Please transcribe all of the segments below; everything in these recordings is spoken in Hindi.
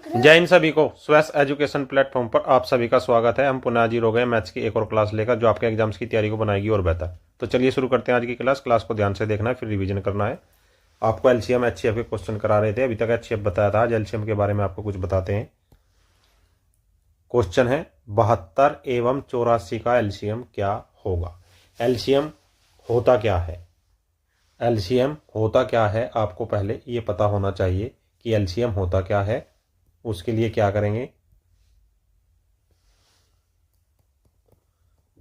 जय हिंद सभी को। स्वेस एजुकेशन प्लेटफॉर्म पर आप सभी का स्वागत है। हम पुनः हाजिर हो गए मैथ्स की एक और क्लास लेकर, जो आपके एग्जाम्स की तैयारी को बनाएगी और बेहतर। तो चलिए शुरू करते हैं आज की क्लास को ध्यान से देखना है, फिर रिवीजन करना है। आपको एलसीएम एचसीएफ के क्वेश्चन करा रहे थे, अभी तक एचसीएफ बताया था, आज एलसीएम के बारे में आपको कुछ बताते हैं। क्वेश्चन है 72 एवं 84 का एलसीएम क्या होगा। एलसीएम होता क्या है? एलसीएम होता क्या है आपको पहले ये पता होना चाहिए कि एलसीएम होता क्या है। उसके लिए क्या करेंगे,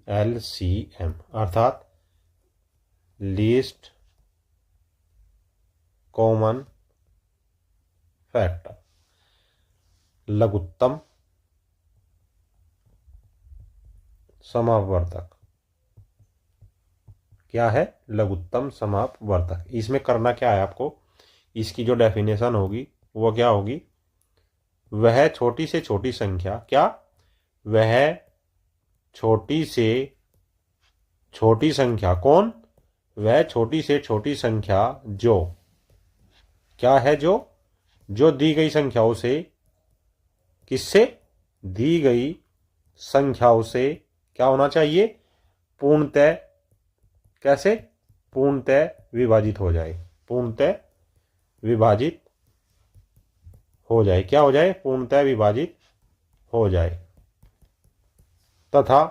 एलसीएम अर्थात लीस्ट कॉमन फैक्टर, लघुत्तम समापवर्तक। क्या है? लघुत्तम समापवर्तक। इसमें करना क्या है आपको, इसकी जो डेफिनेशन होगी वो क्या होगी, वह छोटी से छोटी संख्या, क्या? वह छोटी से छोटी संख्या, कौन? वह छोटी से छोटी संख्या जो क्या है, जो दी गई संख्याओं से, किससे? दी गई संख्याओं से क्या होना चाहिए? पूर्णतः, कैसे? पूर्णतः विभाजित हो जाए। पूर्णतः विभाजित हो जाए। क्या हो जाए? पूर्णतः विभाजित हो जाए। तथा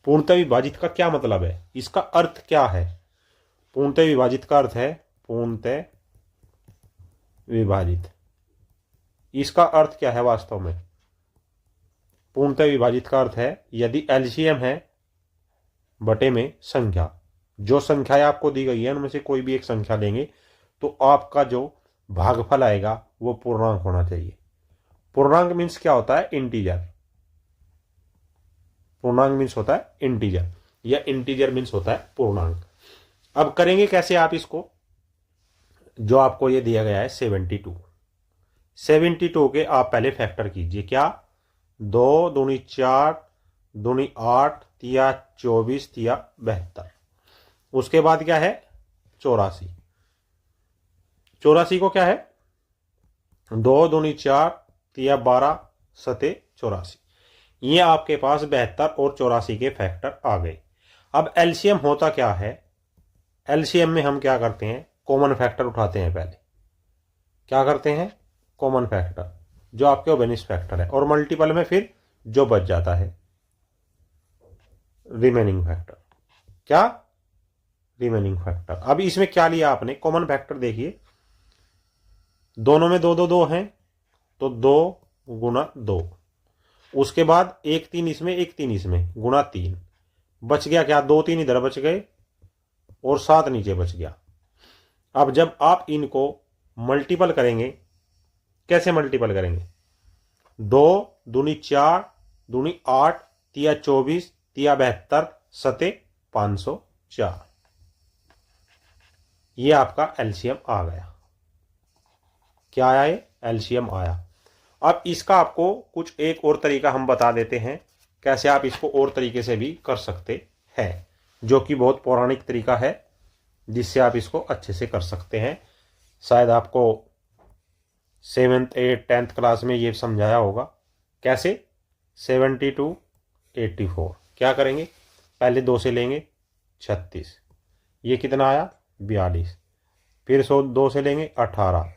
पूर्णतः विभाजित का क्या मतलब है, इसका अर्थ क्या है? पूर्णतः विभाजित का अर्थ है पूर्णतः विभाजित। इसका अर्थ क्या है वास्तव में? पूर्णतः विभाजित का अर्थ है यदि एलसीएम है बटे में संख्या, जो संख्याएं आपको दी गई है उनमें से कोई भी एक संख्या लेंगे तो आपका जो भागफल आएगा वो पूर्णांक होना चाहिए। पूर्णांक मीन्स क्या होता है? इंटीजर। पूर्णांक मीन्स होता है इंटीजर, या इंटीजर मीन्स होता है पूर्णांक। अब करेंगे कैसे आप इसको? जो आपको ये दिया गया है 72 के आप पहले फैक्टर कीजिए। क्या? 2 दूनी 4 दूनी 8 तिया 24 तिया 72। उसके बाद क्या है? 84। 84 को क्या है? 2 दूनी 4 तिया 12 सते 84। ये आपके पास 72 और 84 के फैक्टर आ गए। अब एलसीएम होता क्या है? एलसीएम में हम क्या करते हैं? कॉमन फैक्टर उठाते हैं पहले। क्या करते हैं? कॉमन फैक्टर, जो आपके ओबेनिस फैक्टर है, और मल्टीपल में फिर जो बच जाता है रिमेनिंग फैक्टर। क्या? Remaining factor. अब इसमें क्या लिया आपने? कॉमन फैक्टर देखिए, दोनों में 2 2 2 हैं तो 2 गुना 2। उसके बाद 1 3 इसमें 1 3 इसमें गुना 3। बच गया क्या? 2 3 इधर बच गए और 7 नीचे बच गया। अब जब आप इनको मल्टीपल करेंगे, कैसे मल्टीपल करेंगे? 2 दूनी 4 दूनी 8 तिया 24 तिया 72 सते 504। ये आपका एलसीएम आ गया। क्या आया? ये एलसीएम आया। अब इसका आपको कुछ एक और तरीका हम बता देते हैं, कैसे आप इसको और तरीके से भी कर सकते हैं, जो कि बहुत पौराणिक तरीका है, जिससे आप इसको अच्छे से कर सकते हैं। शायद आपको 7th 8th 10th क्लास में ये समझाया होगा। कैसे? 72 84 क्या करेंगे? पहले 2 से लेंगे 36, ये कितना आया? 42। फिर 2 से लेंगे 18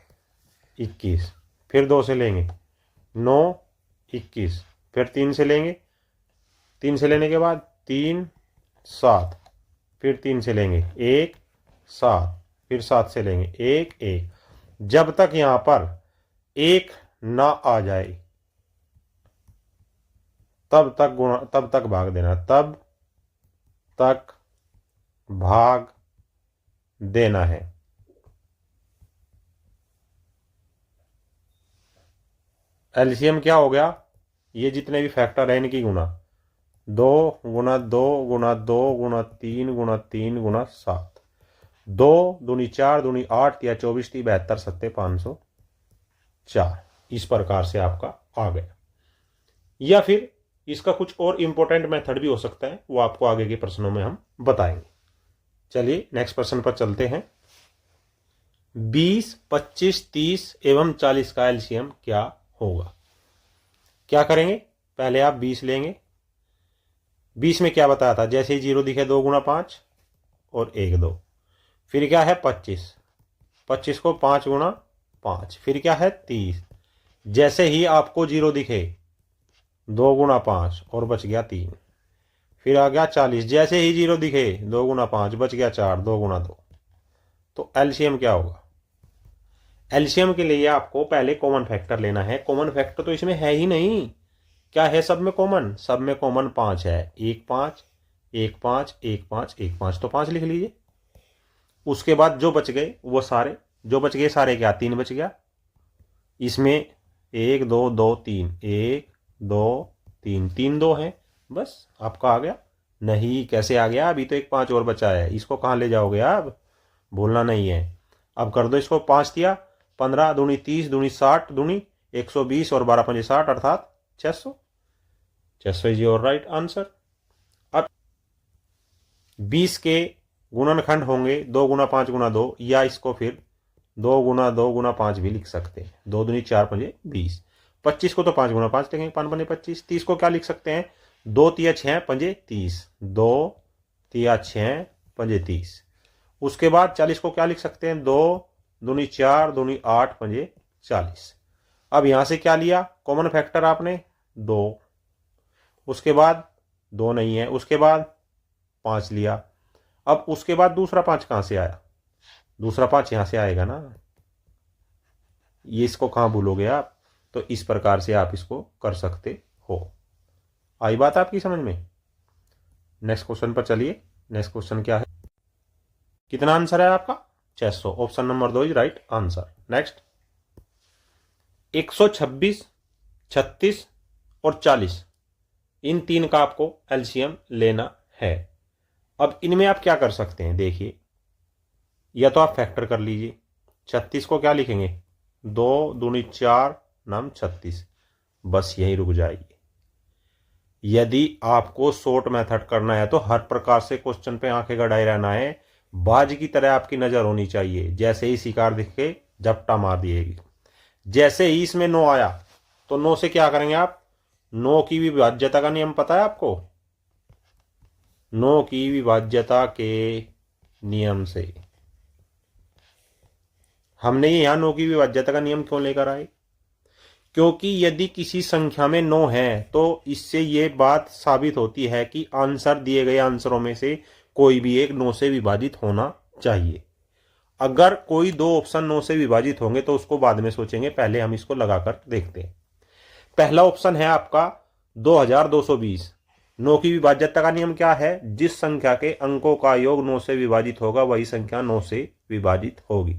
21, फिर 2 से लेंगे 9 21, फिर 3 से लेंगे, 3 से लेने के बाद 3 7, फिर 3 से लेंगे 1 7, फिर 7 से लेंगे 1 1। जब तक यहां पर 1 ना आ जाए तब तक भाग देना, तब तक भाग देना है। एलसीएम क्या हो गया? ये जितने भी फैक्टर है इनकी गुना, 2 गुना 2 गुना 2 गुना 3 गुना 3 गुना 7। 2 दूनी 4 दूनी 8 या 24 ती 72 सत्ते 504। इस प्रकार से आपका आ गया। या फिर इसका कुछ और इंपॉर्टेंट मेथड भी हो सकता है, वो आपको आगे के प्रश्नों में हम बताएंगे। चलिए नेक्स्ट प्रश्न पर चलते हैं। 20, 25, 30 एवं 40 का एलसीएम क्या होगा। क्या करेंगे, पहले आप 20 लेंगे। 20 में क्या बताया था, जैसे ही जीरो दिखे 2 गुना 5 और 1 2। फिर क्या है 25, 25 को 5 गुना 5। फिर क्या है 30, जैसे ही आपको जीरो दिखे 2 गुना 5 और बच गया 3। फिर आ गया 40, जैसे ही जीरो दिखे 2 गुना 5 बच गया 4, 2 गुना 2। तो एलसीएम क्या होगा। एलसीएम के लिए आपको पहले कॉमन फैक्टर लेना है। कॉमन फैक्टर तो इसमें है ही नहीं। क्या है सब में कॉमन, सब में कॉमन 5 है। 1 5 1 5 1 5 1 5, तो 5 लिख लीजिए। उसके बाद जो बच गए वो सारे, जो बच गए सारे क्या, 3 बच गया। इसमें 1 2 2 3, 1 2 3, 3 2 है, बस आपका आ गया। नहीं, कैसे आ गया, अभी तो एक 5 और बचा है, इसको कहाँ ले जाओगे आप, भूलना नहीं है। अब कर दो इसको, 5 दिया 15 दूनी 30 दूनी 60 दूनी 120 और 12 पंजे 60 अर्थात 600। 600 इज योर राइट आंसर। अब 20 के गुणनखंड होंगे 2 गुना 5 गुना 2, या इसको फिर 2 गुना 2 गुना 5 भी लिख सकते हैं। 2 दूनी 4 पंजे 20। 25 को तो 5 गुना 5 लिखेंगे, 5 पंजे 25। 30 को क्या लिख सकते हैं, 2 तिया 6 पंजे 30, 2 तिया 6 पंजे 30। उसके बाद 40 को क्या लिख सकते हैं, 2 दूनी 4 दूनी 8 पंजे 40। अब यहां से क्या लिया कॉमन फैक्टर आपने, 2। उसके बाद 2 नहीं है, उसके बाद 5 लिया। अब उसके बाद दूसरा 5 कहां से आया, दूसरा 5 यहां से आएगा ना, ये इसको कहां भूलोगे आप। तो इस प्रकार से आप इसको कर सकते हो। आई बात आपकी समझ में। नेक्स्ट क्वेश्चन पर चलिए। नेक्स्ट क्वेश्चन क्या है, कितना आंसर है आपका, 600। Option number 2 is right answer. Next 126, 36 और 40, इन तीन का आपको एलसीएम लेना है। अब इनमें आप क्या कर सकते हैं, देखिए, या तो आप फैक्टर कर लीजिए। 36 को क्या लिखेंगे, 2 दूनी 4 नाम 36, बस यहीं रुक जाइए। यदि आपको शॉर्ट मेथड करना है तो हर प्रकार से क्वेश्चन पे आंखें गड़ाए रहना है। बाज की तरह आपकी नजर होनी चाहिए। जैसे ही शिकार दिख के झपटा मार दिएगी। जैसे ही इसमें 9 आया तो 9 से क्या करेंगे आप, 9 की विभाज्यता का नियम पता है आपको। 9 की विभाज्यता के नियम से हमने यहां 9 की विभाज्यता का नियम क्यों लेकर आए, क्योंकि यदि किसी संख्या में 9 है तो इससे यह बात साबित होती है कि आंसर दिए गए आंसरों में से कोई भी एक 9 से विभाजित होना चाहिए। अगर कोई दो ऑप्शन 9 से विभाजित होंगे तो उसको बाद में सोचेंगे, पहले हम इसको लगाकर देखते हैं। पहला ऑप्शन है आपका 2220। 9 की विभाज्यता का नियम क्या है, जिस संख्या के अंकों का योग 9 से विभाजित होगा वही संख्या 9 से विभाजित होगी।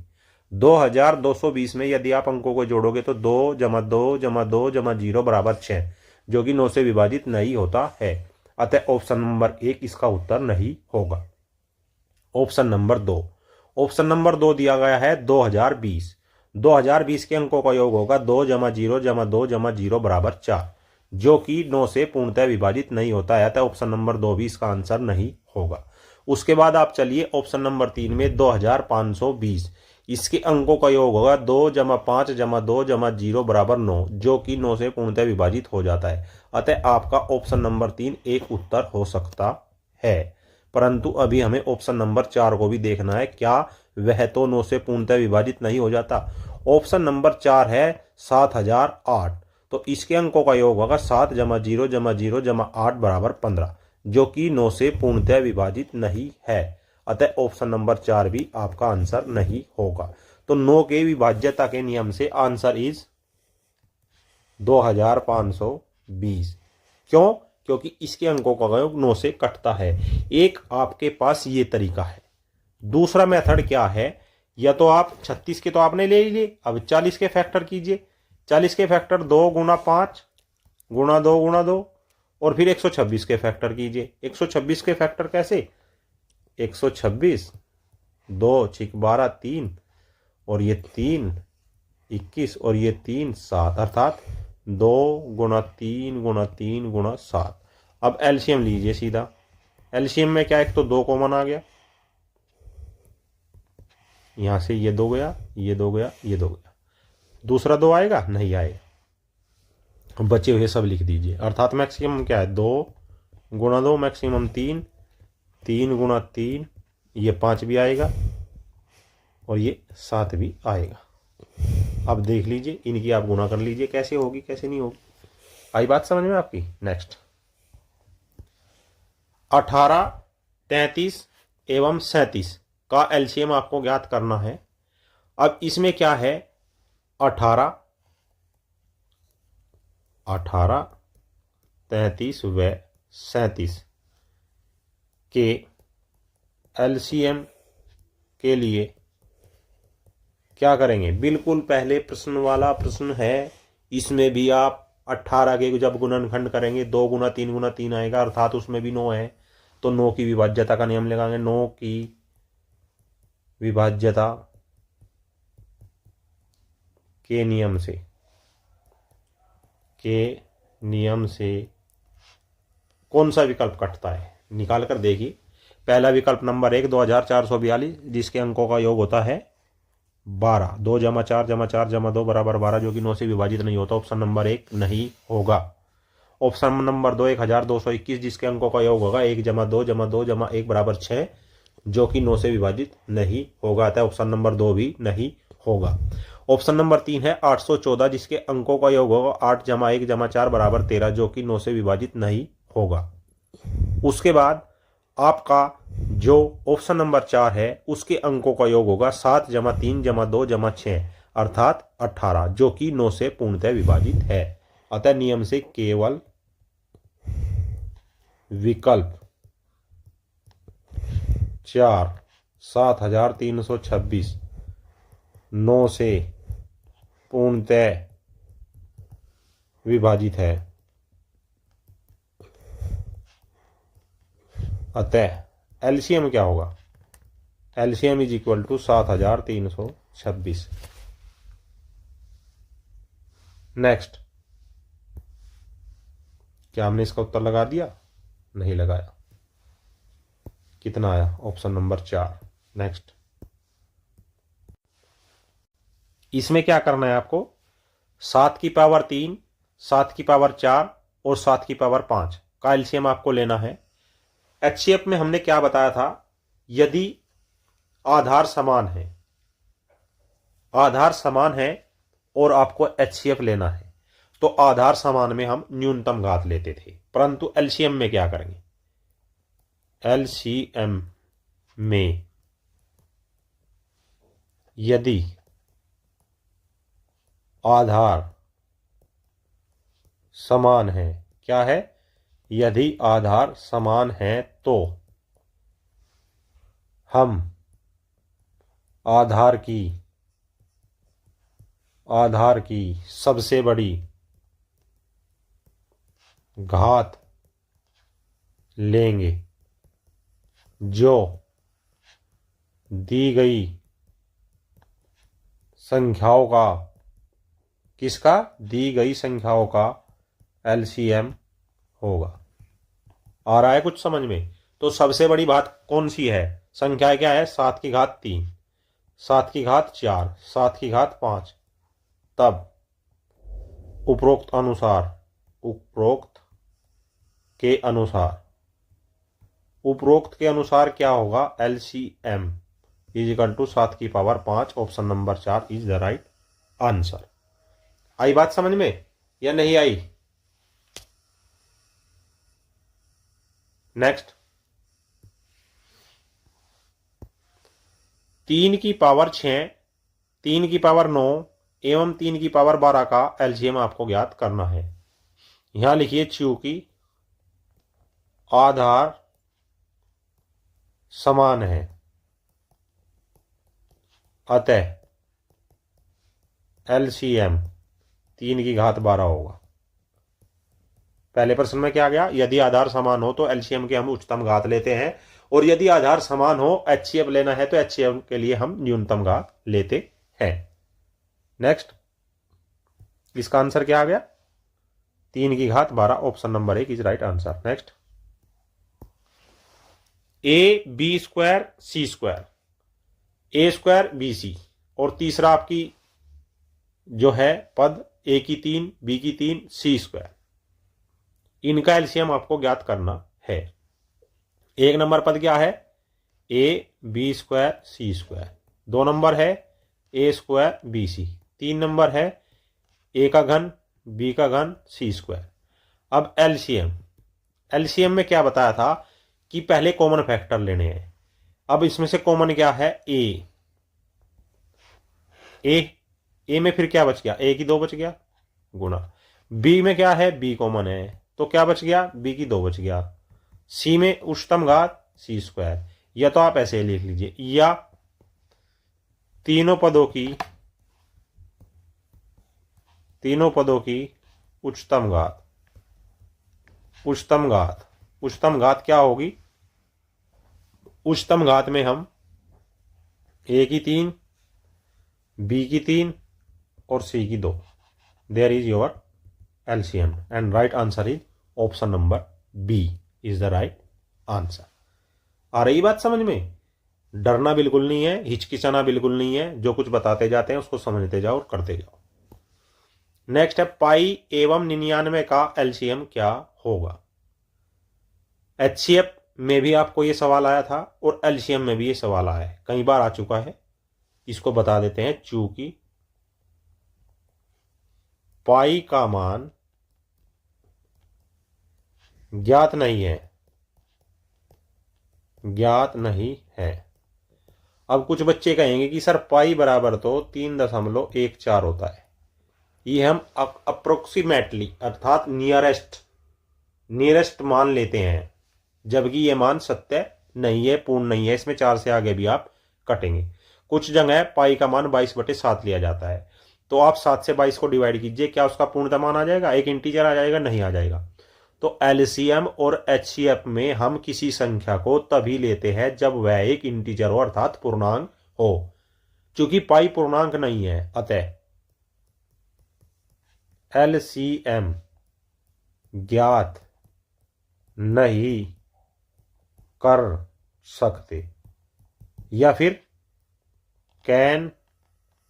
2220 में यदि आप अंकों को जोड़ोगे तो 2 जमा 2 जमा 2 जमा 0 बराबर 6, जो कि 9 से विभाजित नहीं होता है। अतः ऑप्शन नंबर 1 इसका उत्तर नहीं होगा। ऑप्शन नंबर 2, ऑप्शन नंबर 2 दिया गया है 2020। 2020 के अंकों का योग होगा 2 जमा 0 जमा 2 जमा 0 बराबर 4, जो कि 9 से पूर्णतः विभाजित नहीं होता है। अतः ऑप्शन नंबर 2 भी इसका आंसर नहीं होगा। उसके बाद आप चलिए ऑप्शन नंबर 3 में 2520। इसके अंकों का योग होगा 2 जमा 5 जमा 2 जमा 0 बराबर 9, जो कि 9 से पूर्णतः विभाजित हो जाता है। अतः आपका ऑप्शन नंबर 3 एक उत्तर हो सकता है। परंतु अभी हमें ऑप्शन नंबर 4 को भी देखना है, क्या वह तो 9 से पूर्णतः विभाजित नहीं हो जाता। ऑप्शन नंबर 4 है 7008, तो इसके अंकों का योग होगा 7 जमा 0 जमा 0 जमा 8 बराबर 15, जो कि 9 से पूर्णतः विभाजित नहीं है। अतः ऑप्शन नंबर 4 भी आपका आंसर नहीं होगा। तो 9 के विभाज्यता के नियम से आंसर इज 2520। क्यों, क्योंकि इसके अंकों का योग 9 से कटता है। एक आपके पास ये तरीका है। दूसरा मेथड क्या है, या तो आप 36 के तो आपने ले लिए, अब 40 के फैक्टर कीजिए। 40 के फैक्टर 2 गुना 5 गुना 2 गुना 2, और फिर 126 के फैक्टर कीजिए। 126 के फैक्टर कैसे, 126 2 6 12 3, और ये 3 21 और ये 3 7, अर्थात 2 गुना 3 गुना 3 गुना 7। अब एलसीएम लीजिए सीधा। एलसीएम में क्या, एक तो 2 कॉमन आ गया, यहाँ से ये 2 गया, ये 2 गया, ये 2 गया, दूसरा 2 आएगा नहीं आएगा, बचे हुए सब लिख दीजिए। अर्थात मैक्सिमम क्या है 2 गुणा 2 मैक्सिमम 3, 3 गुणा 3 ये 5 भी आएगा और ये 7 भी आएगा। अब देख लीजिए इनकी आप गुणा कर लीजिए कैसे होगी कैसे नहीं होगी। आई बात समझ में आपकी। नेक्स्ट 18, 33 एवं 37 का एलसीएम आपको ज्ञात करना है। अब इसमें क्या है 18, 33 व 37 के एलसीएम के लिए क्या करेंगे, बिल्कुल पहले प्रश्न वाला प्रश्न है, इसमें भी आप 18 के जब गुणनखंड करेंगे 2 गुना 3 गुना 3 आएगा, अर्थात उसमें भी 9 है तो 9 की विभाज्यता का नियम लगाएंगे। 9 की विभाज्यता के नियम से कौन सा विकल्प कटता है निकाल कर देखिए। पहला विकल्प नंबर 1 2442 जिसके अंकों का योग होता है 12, 2 जमा 4 जमा 4 जमा 2 बराबर 12 जो कि 9 से विभाजित नहीं होता, ऑप्शन नंबर 1 नहीं होगा। ऑप्शन नंबर 2 1221 जिसके अंकों का योग होगा 1 जमा 2 जमा 2 जमा 1 बराबर 6 जो कि 9 से विभाजित नहीं होगा, अतः ऑप्शन नंबर 2 भी नहीं होगा। ऑप्शन नंबर 3 है 814 जिसके अंकों का योग होगा 8 जमा 1 जमा 4 बराबर 13 जो कि 9 से विभाजित नहीं होगा। उसके बाद आपका जो ऑप्शन नंबर 4 है उसके अंकों का योग होगा 7 जमा 3 जमा 2 जमा 6 अर्थात 18 जो कि 9 से पूर्णतः विभाजित है। अतः नियम से केवल विकल्प 4 7326 9 से पूर्णतः विभाजित है। अतः एलसीएम क्या होगा, LCM is equal to 7326। Next, क्या हमने इसका उत्तर लगा दिया, नहीं लगाया। कितना आया, ऑप्शन नंबर 4। नेक्स्ट, इसमें क्या करना है आपको, 7 की पावर 3, 7 की पावर 4 और 7 की पावर 5 का एलसीएम आपको लेना है। एचसीएफ में हमने क्या बताया था, यदि आधार समान है, आधार समान है और आपको एचसीएफ लेना है तो आधार समान में हम न्यूनतम घात लेते थे, परंतु एलसीएम में क्या करेंगे, एलसीएम में यदि आधार समान है, क्या है, यदि आधार समान है तो हम आधार की सबसे बड़ी घात लेंगे जो दी गई संख्याओं का, किसका, दी गई संख्याओं का एलसीएम होगा। आ रहा है कुछ समझ में। तो सबसे बड़ी बात कौन सी है, संख्या क्या है, 7 की घात 3, 7 की घात 4, 7 की घात 5। तब उपरोक्त के अनुसार क्या होगा, एलसीएम इज इक्वल टू 7 की power 5। Option number 4 is the right answer. आई बात समझ में या नहीं आई। नेक्स्ट, 3 की पावर 6, 3 की पावर 9 एवं 3 की पावर 12 का एलसीएम आपको ज्ञात करना है। यहां लिखिए, चूंकि आधार समान है अतः एलसीएम 3 की घात 12 होगा। पहले प्रश्न में क्या गया, यदि आधार समान हो तो एलसीएम के हम उच्चतम घात लेते हैं, और यदि आधार समान हो एचसीएफ लेना है तो एचसीएफ के लिए हम न्यूनतम घात लेते हैं। नेक्स्ट, इसका आंसर क्या आ गया, 3 की घात 12। Option number 1 is right answer. Next, A B square C square A square B C, और तीसरा आपकी जो है पद ए की 3 बी की 3 सी स्क्वायर, इनका एलसीएम आपको ज्ञात करना है। एक नंबर पद क्या है? A B square C square. 2 number है A square B C. 3 number है ए का घन बी का घन सी स्क्वायर। अब एलसीएम, एलसीएम में क्या बताया था कि पहले कॉमन फैक्टर लेने हैं। अब इसमें से कॉमन क्या है? ए में फिर क्या बच गया? ए की 2 बच गया गुना। बी में क्या है? बी कॉमन है, तो क्या बच गया? बी की 2 बच गया। सी में उच्चतम घात सी स्क्वायर, या तो आप ऐसे लिख लीजिए, या तीनों पदों की उच्चतम घात। उच्चतम घात क्या होगी? उच्चतम घात में हम ए की 3 बी की 3 और सी की 2। There is your LCM and right answer is option number B is the right answer. आ रही बात समझ में? डरना बिल्कुल नहीं है, हिचकिचाना बिल्कुल नहीं है, जो कुछ बताते जाते हैं उसको समझते जाओ और करते जाओ। नेक्स्ट है पाई एवं 99 का एलसीएम क्या होगा? एचसीएफ में भी आपको ये सवाल आया था और एलसीएम में भी ये सवाल आया है, कई बार आ चुका है। इसको बता देते हैं। चूंकि पाई का मान ज्ञात नहीं है। अब कुछ बच्चे कहेंगे कि सर पाई बराबर तो 3.14 होता है। ये हम अप्रोक्सीमेटली अर्थात नियरेस्ट मान लेते हैं, जबकि ये मान सत्य नहीं है, पूर्ण नहीं है। इसमें 4 से आगे भी आप कटेंगे। कुछ जगह पाई का मान 22/7 लिया जाता है, तो आप 7 से 22 को डिवाइड कीजिए, क्या उसका पूर्णतः मान आ जाएगा? एक इंटीजर आ जाएगा? नहीं आ जाएगा। तो एलसीएम और एचसीएफ में हम किसी संख्या को तभी लेते हैं जब वह एक इंटीजर हो, अर्थात पूर्णांक हो। चूंकि पाई पूर्णांक नहीं है, अतः एलसीएम ज्ञात नहीं कर सकते, या फिर कैन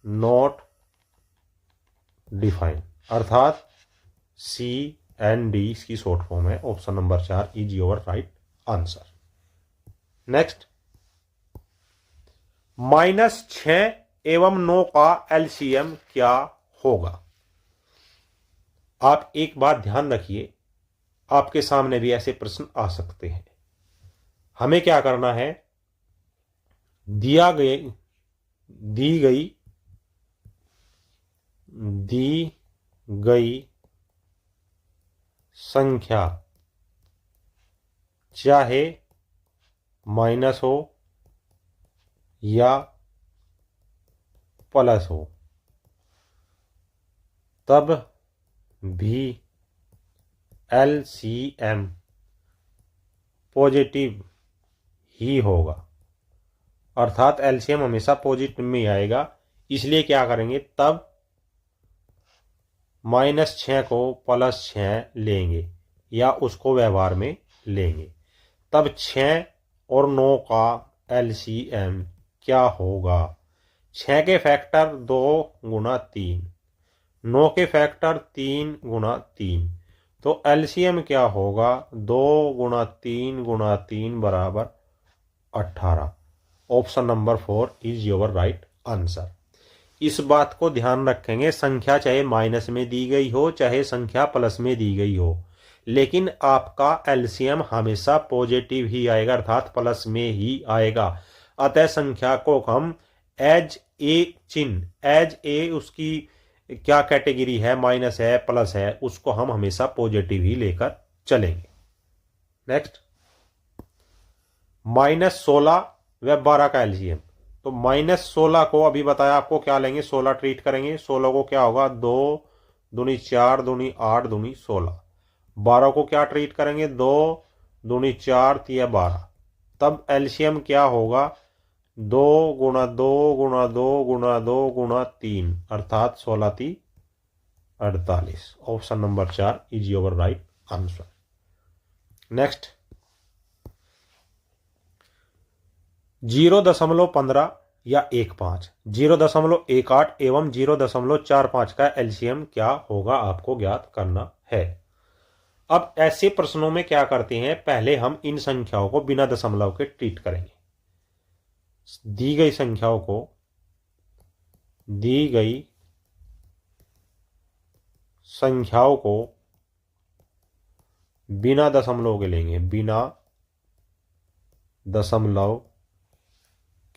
नॉट डिफाइन, अर्थात CND इसकी शॉर्ट फॉर्म है। Option number 4 is your right answer. Next, -6 एवं 9 का एलसीएम क्या होगा? आप एक बात ध्यान रखिए, आपके सामने भी ऐसे प्रश्न आ सकते हैं। हमें क्या करना है? दी गई संख्या चाहे माइनस हो या प्लस हो, तब भी एलसीएम पॉजिटिव ही होगा, अर्थात एलसीएम हमेशा पॉजिटिव में आएगा। इसलिए क्या करेंगे? तब -6 को +6 लेंगे या उसको व्यवहार में लेंगे। तब 6 और 9 का एलसीएम क्या होगा? 6 के फैक्टर 2 गुना 3, 9 के फैक्टर 3 गुना 3, तो एलसीएम क्या होगा? 2 गुना 3 गुना 3 बराबर 18। Option number 4 is your right answer. इस बात को ध्यान रखेंगे, संख्या चाहे माइनस में दी गई हो चाहे संख्या प्लस में दी गई हो, लेकिन आपका एलसीएम हमेशा पॉजिटिव ही आएगा, अर्थात प्लस में ही आएगा। अतः संख्या को हम एज ए उसकी क्या कैटेगरी है, माइनस है प्लस है, उसको हम हमेशा पॉजिटिव ही लेकर चलेंगे। नेक्स्ट, -16 व 12 का एलसीएम। तो -16 को अभी बताया आपको क्या लेंगे? 16 ट्रीट करेंगे। 16 को क्या होगा? 2 दूनी 4 दूनी 8 दूनी 16। 12 को क्या ट्रीट करेंगे? 2 दूनी 4 तिया 12। तब एलसीएम क्या होगा? 2 गुणा 2 गुणा 2 गुणा 2 गुणा 3, अर्थात 16 × 48। Option number 4 is your right answer. Next, 0.15 या 1.5। 0.18 एवं 0.45 का एलसीएम क्या होगा आपको ज्ञात करना है। अब ऐसे प्रश्नों में क्या करते हैं, पहले हम इन संख्याओं को बिना दशमलव के ट्रीट करेंगे। दी गई संख्याओं को बिना दशमलव के लेंगे, बिना दशमलव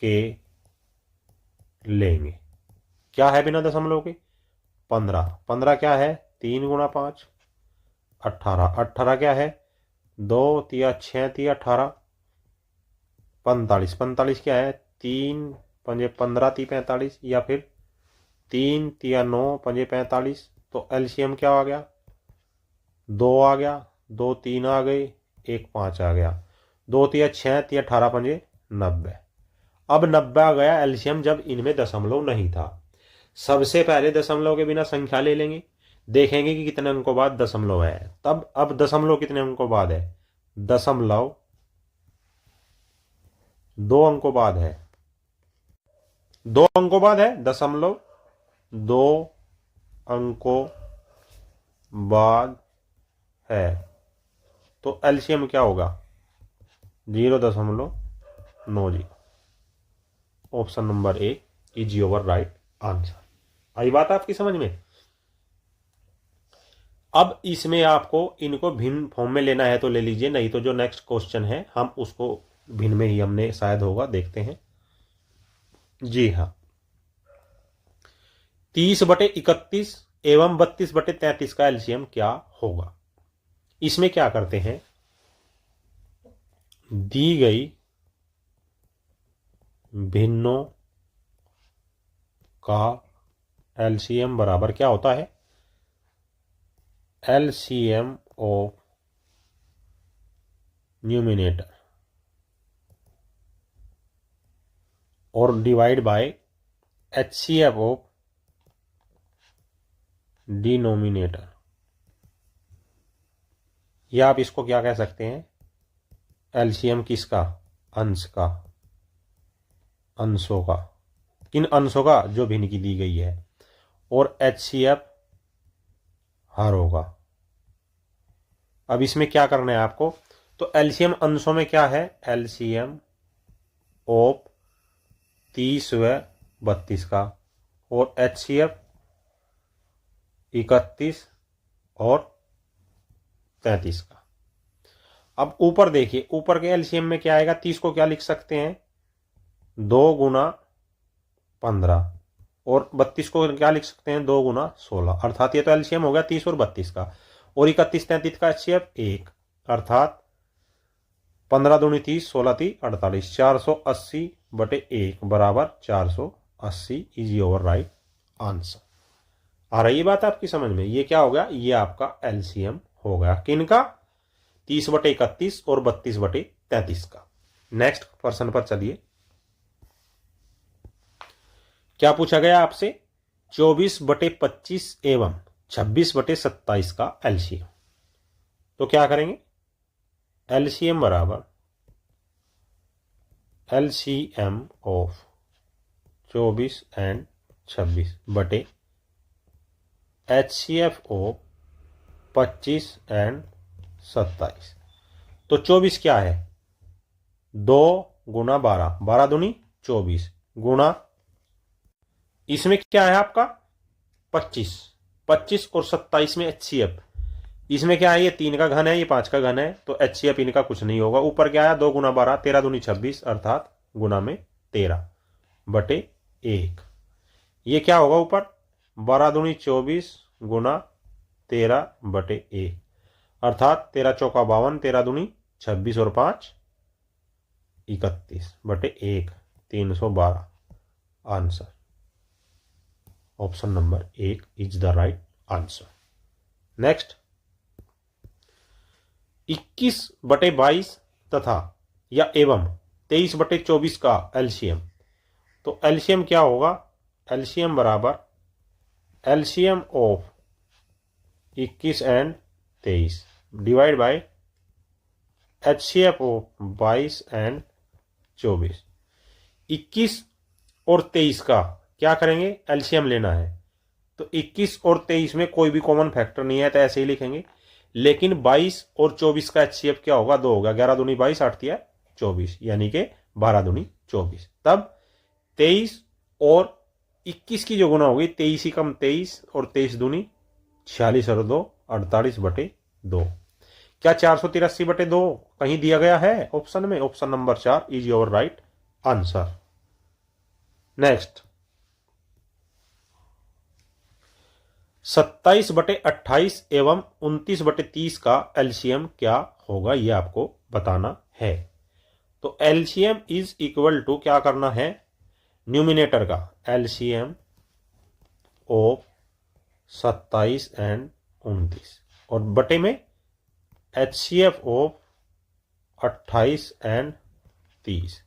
के लेंगे। क्या है बिना दशमलव के? 15। 15 क्या है? 3 गुणा 5। 18। 18 क्या है? 2 तिया 6 तिया 18। 45। 45 क्या है? 3 पंजे 15 ती 45, या फिर 3 तिया 9 पंजे 45। तो एलसीएम क्या आ गया? 2 आ गया, 2 3 आ गए, 1 5 आ गया। 2 तिया 6 तिया 18 पंजे 90। अब 90 आ गया एलसीएम जब इनमें दशमलव नहीं था। सबसे पहले दशमलव के बिना संख्या ले लेंगे, देखेंगे कि कितने अंकों बाद दशमलव है। तब अब दशमलव कितने अंकों बाद है? दशमलव 2 अंकों बाद है। 2 अंकों बाद है दशमलव, 2 अंकों बाद है। तो एलसीएम क्या होगा? 0.90। Option number A is your right answer. आई बात आपकी समझ में? अब इसमें आपको इनको भिन्न फॉर्म में लेना है तो ले लीजिए, नहीं तो जो नेक्स्ट क्वेश्चन है हम उसको भिन्न में ही हमने शायद होगा, देखते हैं। जी हाँ, 30/31 एवं 32/33 का एलसीएम क्या होगा। इसमें क्या करते हैं, दी गई भिन्नों का एलसीएम बराबर क्या होता है? एलसीएम ऑफ न्यूमिनेटर और divide by HCF of denominator, या आप इसको क्या कह सकते हैं? एलसीएम किसका? अंश का, अंशों का। किन अंशों का? जो भिन्न की दी गई है। और एचसीएफ हर होगा। अब इसमें क्या करना है आपको, तो एलसीएम अंशों में क्या है? एलसीएम ऑफ 30 व 32 का, और एचसीएफ 31 और 33 का। अब ऊपर देखिए, ऊपर के एलसीएम में क्या आएगा? 30 को क्या लिख सकते हैं? 2 गुना 15, और 32 को क्या लिख सकते हैं? 2 गुना 16। अर्थात ये तो एलसीएम हो गया 30 और 32 का। और 31 33 का एचसीएफ 1, अर्थात 15 दूनी 30, 16 ती 48। 480/1 बराबर 480 इज योर राइट आंसर। आ रही है बात आपकी समझ में? ये क्या हो गया? ये आपका एलसीएम हो गया किनका? 30/31 और 32/33 का। नेक्स्ट प्रश्न पर चलिए। क्या पूछा गया आपसे? 24/25 एवं 26/27 का एलसीएम। तो क्या करेंगे? एलसीएम बराबर एलसीएम ऑफ 24 एंड 26 बटे एचसीएफ ऑफ 25 एंड 27। तो 24 क्या है? 2 गुना 12, 12 दूनी 24, गुणा इसमें क्या है आपका? 25। 25 और 27 में एचसीएफ। इसमें क्या है? ये 3 का घन है, ये 5 का घन है, तो एचसीएफ इनका कुछ नहीं होगा। ऊपर क्या आया? 2 गुना 12, 13 दूनी 26, अर्थात गुना में 13/1। ये क्या होगा ऊपर? 12 दूनी 24 गुना 13/1, अर्थात 13 चौका 52, 13 दूनी 26 और 5 31/1, 312। Answer option number 1 is the right answer. Next, 21/22 तथा या एवं 23/24 का एलसीएम। तो एलसीएम क्या होगा? एलसीएम बराबर LCM of 21 and 23 divide by HCF of 22 and 24। 21 और 23 का क्या करेंगे, एलसीएम लेना है। तो 21 और 23 में कोई भी कॉमन फैक्टर नहीं है तो ऐसे ही लिखेंगे। लेकिन 22 और 24 का एचसीएफ क्या होगा, 2 होगा। 11 दूनी 22, 8 तिया 24, यानी कि 12 दूनी 24। तब 23 और 21 की जो गुना होगी, 23 ही कम 23 और 23 दूनी 46 और 2 48/2। क्या 483/2 कहीं दिया गया है ऑप्शन में? Option number 4 is your right answer. Next, 27/28 एवं 29/30 का एलसीएम क्या होगा, यह आपको बताना है। तो एलसीएम इज इक्वल टू क्या करना है, न्यूमिनेटर का एलसीएम ऑफ 27 एंड 29 और बटे में एचसीएफ ऑफ 28 एंड 30।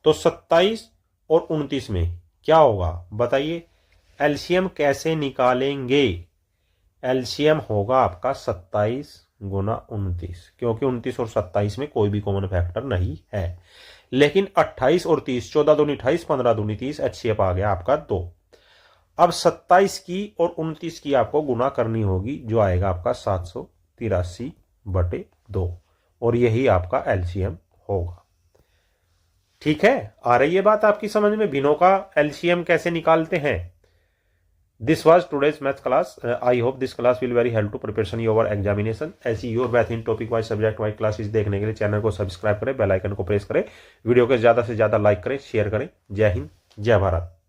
तो 27 और 29 में क्या होगा बताइए, एलसीएम कैसे निकालेंगे? एलसीएम होगा आपका 27 गुना 29, क्योंकि 29 और 27 में कोई भी कॉमन फैक्टर नहीं है। लेकिन 28 और 30, 14 दूनी 28, 15 दूनी 30, एचसीएफ आ गया आपका 2। अब 27 की और 29 की आपको गुना करनी होगी, जो आएगा आपका 783/2 और यही आपका एलसीएम होगा। ठीक है, आ रही है बात आपकी समझ में, भिन्नों का एलसीएम कैसे निकालते हैं। This was today's math class. I hope this class will very help to preparation your examination. ऐसी your math in topic wise subject wise classes देखने के लिए चैनल को सब्सक्राइब करें, बेल आइकन को प्रेस करें, वीडियो को ज्यादा से ज्यादा लाइक करें, शेयर करें। जय हिंद, जय भारत।